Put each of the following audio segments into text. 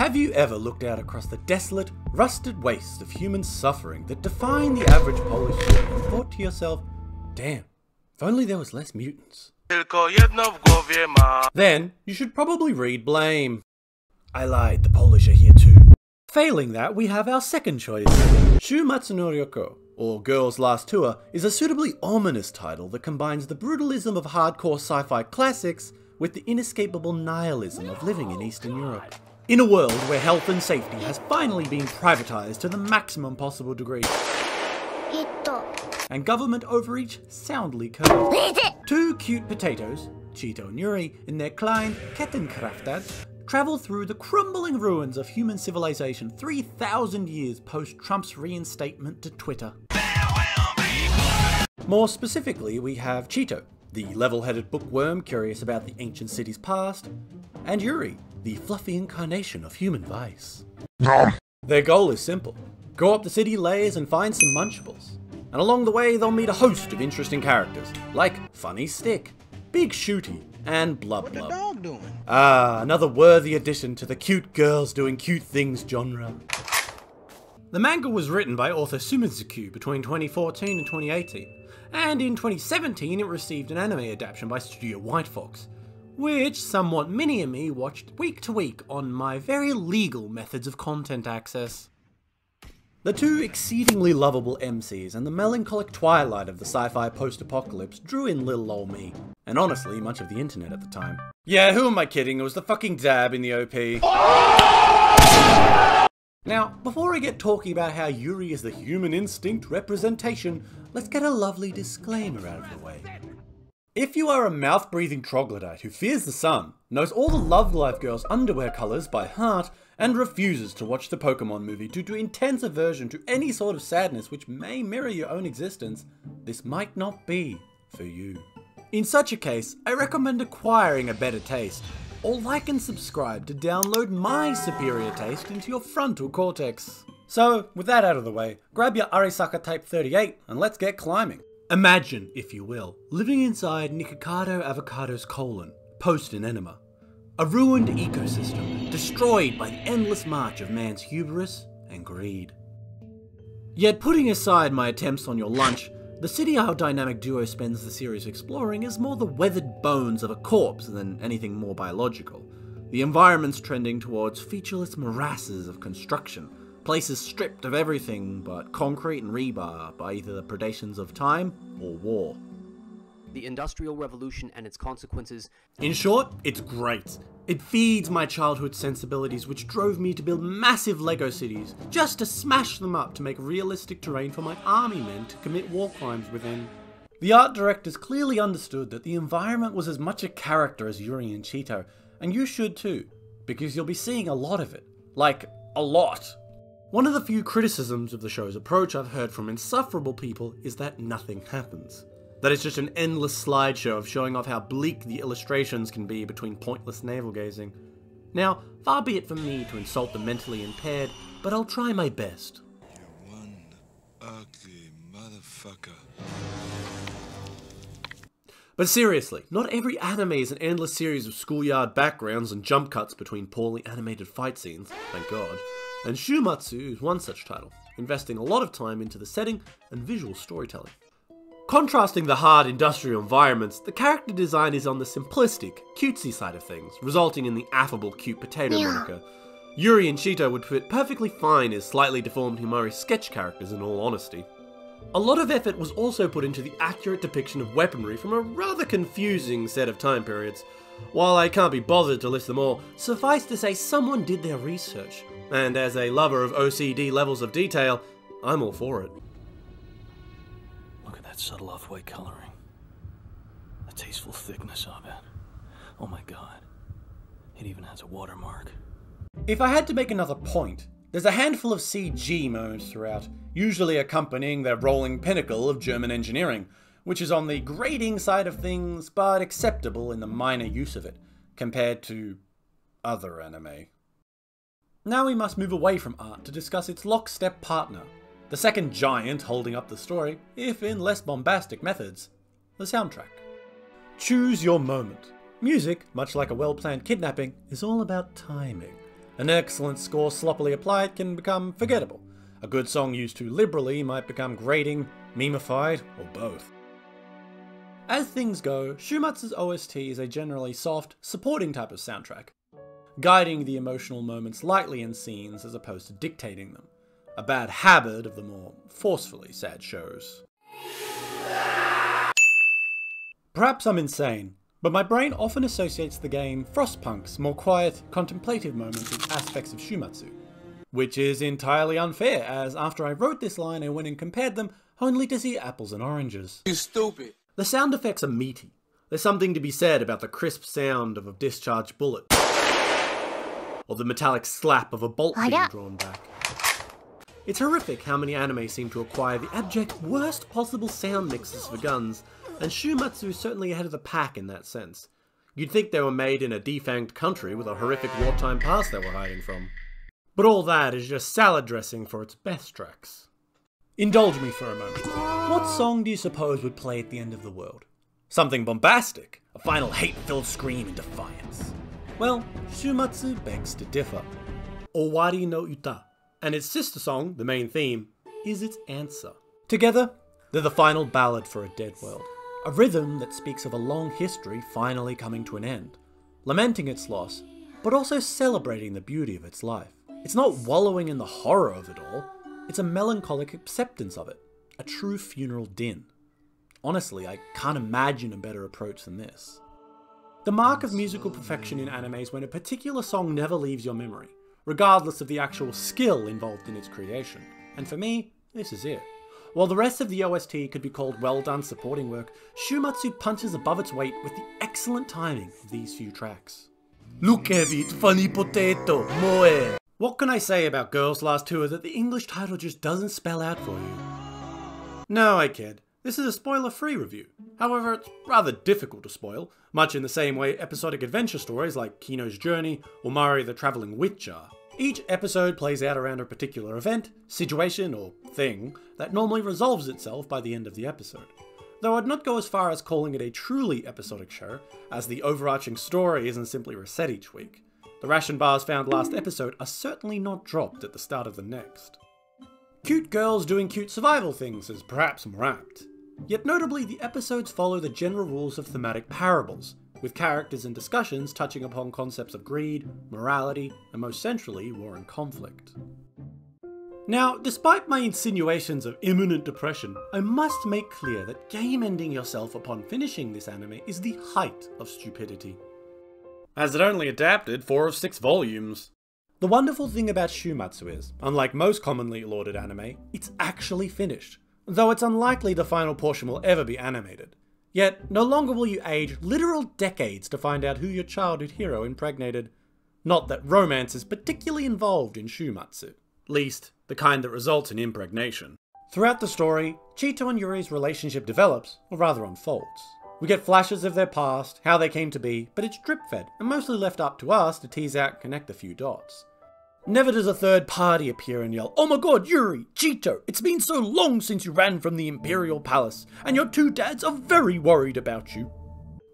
Have you ever looked out across the desolate, rusted wastes of human suffering that define the average Polish city and thought to yourself, damn, if only there was less mutants? Then, you should probably read Blame. I lied, the Polish are here too. Failing that, we have our second choice. Shuumatsu Ryokou, or Girl's Last Tour, is a suitably ominous title that combines the brutalism of hardcore sci-fi classics with the inescapable nihilism of living in Eastern Europe. In a world where health and safety has finally been privatised to the maximum possible degree, and government overreach soundly curbed, two cute potatoes, Cheeto and Yuri, in their klein Kettenkraftad, travel through the crumbling ruins of human civilization 3,000 years post-Trump's reinstatement to Twitter. More specifically, we have Cheeto, the level-headed bookworm curious about the ancient city's past, and Yuri, the fluffy incarnation of human vice. Their goal is simple: go up the city layers and find some munchables. And along the way, they'll meet a host of interesting characters, like Funny Stick, Big Shooty, and Blub Blub. What the dog doing? Ah, another worthy addition to the cute girls doing cute things genre. The manga was written by author Sumizuki between 2014 and 2018, and in 2017 it received an anime adaptation by Studio White Fox, which somewhat mini-me watched week to week on my very legal methods of content access. The two exceedingly lovable MCs and the melancholic twilight of the sci-fi post-apocalypse drew in little ol' me, and honestly much of the internet at the time. Yeah, who am I kidding, it was the fucking dab in the OP. Now, before I get talking about how Yuri is the human instinct representation, let's get a lovely disclaimer out of the way. If you are a mouth-breathing troglodyte who fears the sun, knows all the Love Live girls' underwear colours by heart, and refuses to watch the Pokemon movie due to intense aversion to any sort of sadness which may mirror your own existence, this might not be for you. In such a case, I recommend acquiring a better taste, or like and subscribe to download my superior taste into your frontal cortex. So, with that out of the way, grab your Arisaka Type 38 and let's get climbing. Imagine, if you will, living inside Nikocado Avocado's colon, post-enema. A ruined ecosystem, destroyed by the endless march of man's hubris and greed. Yet putting aside my attempts on your lunch, the city our dynamic duo spends the series exploring is more the weathered bones of a corpse than anything more biological. The environment's trending towards featureless morasses of construction, places stripped of everything but concrete and rebar by either the predations of time or war. The Industrial Revolution and its consequences. In short, it's great. It feeds my childhood sensibilities which drove me to build massive Lego cities, just to smash them up to make realistic terrain for my army men to commit war crimes within. The art directors clearly understood that the environment was as much a character as Yuri and Cheeto, and you should too, because you'll be seeing a lot of it. Like, a lot. One of the few criticisms of the show's approach I've heard from insufferable people is that nothing happens. That it's just an endless slideshow of showing off how bleak the illustrations can be between pointless navel-gazing. Now, far be it from me to insult the mentally impaired, but I'll try my best. You one ugly motherfucker. But seriously, not every anime is an endless series of schoolyard backgrounds and jump cuts between poorly animated fight scenes, thank God. And Shuumatsu is one such title, investing a lot of time into the setting and visual storytelling. Contrasting the hard industrial environments, the character design is on the simplistic, cutesy side of things, resulting in the affable cute potato moniker. Yuri and Cheeto would fit perfectly fine as slightly deformed Himari sketch characters in all honesty. A lot of effort was also put into the accurate depiction of weaponry from a rather confusing set of time periods. While I can't be bothered to list them all, suffice to say someone did their research, and as a lover of OCD levels of detail, I'm all for it. Look at that subtle off-white coloring. The tasteful thickness of it. Oh my god. It even has a watermark. If I had to make another point, there's a handful of CG moments throughout, usually accompanying the rolling pinnacle of German engineering, which is on the grating side of things, but acceptable in the minor use of it, compared to other anime. Now we must move away from art to discuss its lockstep partner, the second giant holding up the story, if in less bombastic methods, the soundtrack. Choose your moment. Music, much like a well-planned kidnapping, is all about timing, An excellent score sloppily applied can become forgettable. A good song used too liberally might become grating, memeified, or both. As things go, Shuumatsu's OST is a generally soft, supporting type of soundtrack, guiding the emotional moments lightly in scenes as opposed to dictating them. A bad habit of the more forcefully sad shows. Perhaps I'm insane, but my brain often associates the game Frostpunk's more quiet, contemplative moments with aspects of Shuumatsu. Which is entirely unfair, as after I wrote this line I went and compared them, only to see apples and oranges. You stupid. The sound effects are meaty. There's something to be said about the crisp sound of a discharged bullet, or the metallic slap of a bolt being drawn back. It's horrific how many anime seem to acquire the abject worst possible sound mixes for guns, and Shuumatsu is certainly ahead of the pack in that sense. You'd think they were made in a defanged country with a horrific wartime past they were hiding from. But all that is just salad dressing for its best tracks. Indulge me for a moment. What song do you suppose would play at the end of the world? Something bombastic, a final hate-filled scream in defiance. Well, Shuumatsu begs to differ. Owari no Uta, and its sister song, the main theme, is its answer. Together, they're the final ballad for a dead world. A rhythm that speaks of a long history finally coming to an end, lamenting its loss, but also celebrating the beauty of its life. It's not wallowing in the horror of it all, it's a melancholic acceptance of it, a true funeral din. Honestly, I can't imagine a better approach than this. The mark of musical perfection in anime is when a particular song never leaves your memory, regardless of the actual skill involved in its creation, and for me, this is it. While the rest of the OST could be called well done supporting work, Shuumatsu punches above its weight with the excellent timing of these few tracks. Look at it, funny potato, moe! What can I say about Girls' Last Tour that the English title just doesn't spell out for you? No, I kid. This is a spoiler-free review. However, it's rather difficult to spoil, much in the same way episodic adventure stories like Kino's Journey or Mari the Travelling Witch are. Each episode plays out around a particular event, situation, or thing that normally resolves itself by the end of the episode. Though I'd not go as far as calling it a truly episodic show, as the overarching story isn't simply reset each week. The ration bars found last episode are certainly not dropped at the start of the next. Cute girls doing cute survival things is perhaps more apt. Yet notably, the episodes follow the general rules of thematic parables, with characters and discussions touching upon concepts of greed, morality, and most centrally, war and conflict. Now, despite my insinuations of imminent depression, I must make clear that game-ending yourself upon finishing this anime is the height of stupidity, as it only adapted 4 of 6 volumes. The wonderful thing about Shuumatsu is, unlike most commonly lauded anime, it's actually finished, though it's unlikely the final portion will ever be animated. Yet, no longer will you age literal decades to find out who your childhood hero impregnated. Not that romance is particularly involved in Shuumatsu, at least the kind that results in impregnation. Throughout the story, Chito and Yuri's relationship develops, or rather unfolds. We get flashes of their past, how they came to be, but it's drip-fed and mostly left up to us to tease out and connect a few dots. Never does a third party appear and yell, "Oh my god, Yuri! Chito! It's been so long since you ran from the Imperial Palace, and your 2 dads are very worried about you."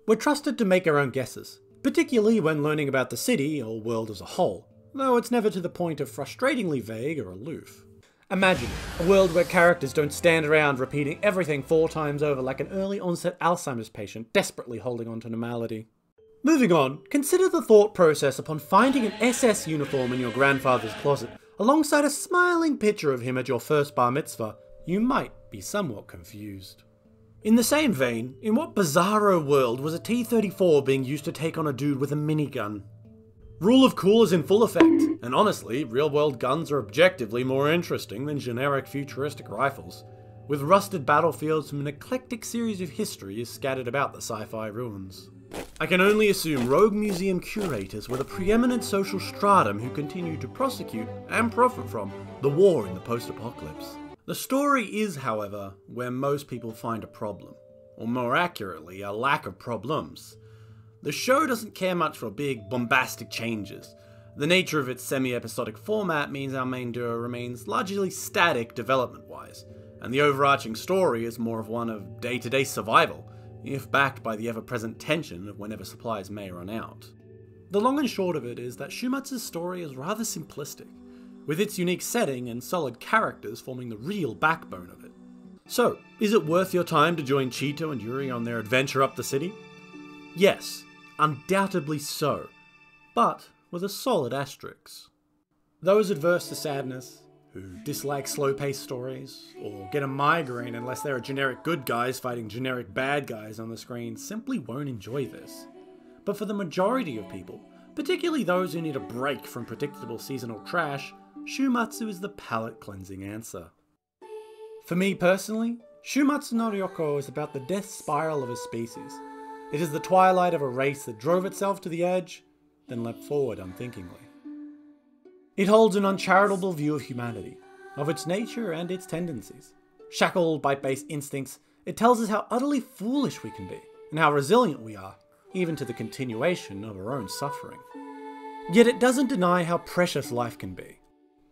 We're trusted to make our own guesses, particularly when learning about the city or world as a whole, though it's never to the point of frustratingly vague or aloof. Imagine a world where characters don't stand around repeating everything 4 times over like an early onset Alzheimer's patient desperately holding on to normality. Moving on, consider the thought process upon finding an SS uniform in your grandfather's closet, alongside a smiling picture of him at your first bar mitzvah. You might be somewhat confused. In the same vein, in what bizarro world was a T-34 being used to take on a dude with a minigun? Rule of cool is in full effect, and honestly, real-world guns are objectively more interesting than generic futuristic rifles, with rusted battlefields from an eclectic series of histories scattered about the sci-fi ruins. I can only assume rogue museum curators were the preeminent social stratum who continued to prosecute and profit from the war in the post-apocalypse. The story is, however, where most people find a problem, or more accurately, a lack of problems. The show doesn't care much for big, bombastic changes. The nature of its semi-episodic format means our main duo remains largely static development-wise, and the overarching story is more of one of day-to-day survival, if backed by the ever-present tension of whenever supplies may run out. the long and short of it is that Shuumatsu's story is rather simplistic, with its unique setting and solid characters forming the real backbone of it. So, is it worth your time to join Chito and Yuri on their adventure up the city? Yes, undoubtedly so, but with a solid asterisk. Those adverse to sadness, who dislike slow-paced stories, or get a migraine unless there are generic good guys fighting generic bad guys on the screen, simply won't enjoy this. But for the majority of people, particularly those who need a break from predictable seasonal trash, Shuumatsu is the palate-cleansing answer. For me personally, Shuumatsu no Ryokou is about the death spiral of a species. It is the twilight of a race that drove itself to the edge, then leapt forward unthinkingly. It holds an uncharitable view of humanity, of its nature and its tendencies. Shackled by base instincts, it tells us how utterly foolish we can be, and how resilient we are, even to the continuation of our own suffering. Yet it doesn't deny how precious life can be,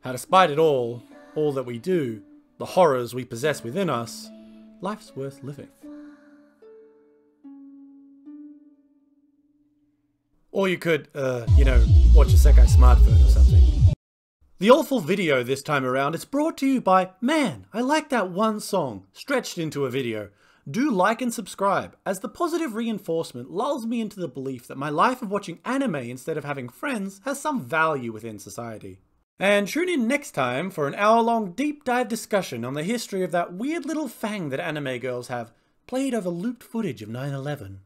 how despite it all that we do, the horrors we possess within us, life's worth living. Or you could, watch a Sekai smartphone or something. The awful video this time around is brought to you by Man, I Like That One Song, stretched into a video. Do like and subscribe, as the positive reinforcement lulls me into the belief that my life of watching anime instead of having friends has some value within society. And tune in next time for an hour-long deep dive discussion on the history of that weird little fang that anime girls have, played over looped footage of 9/11.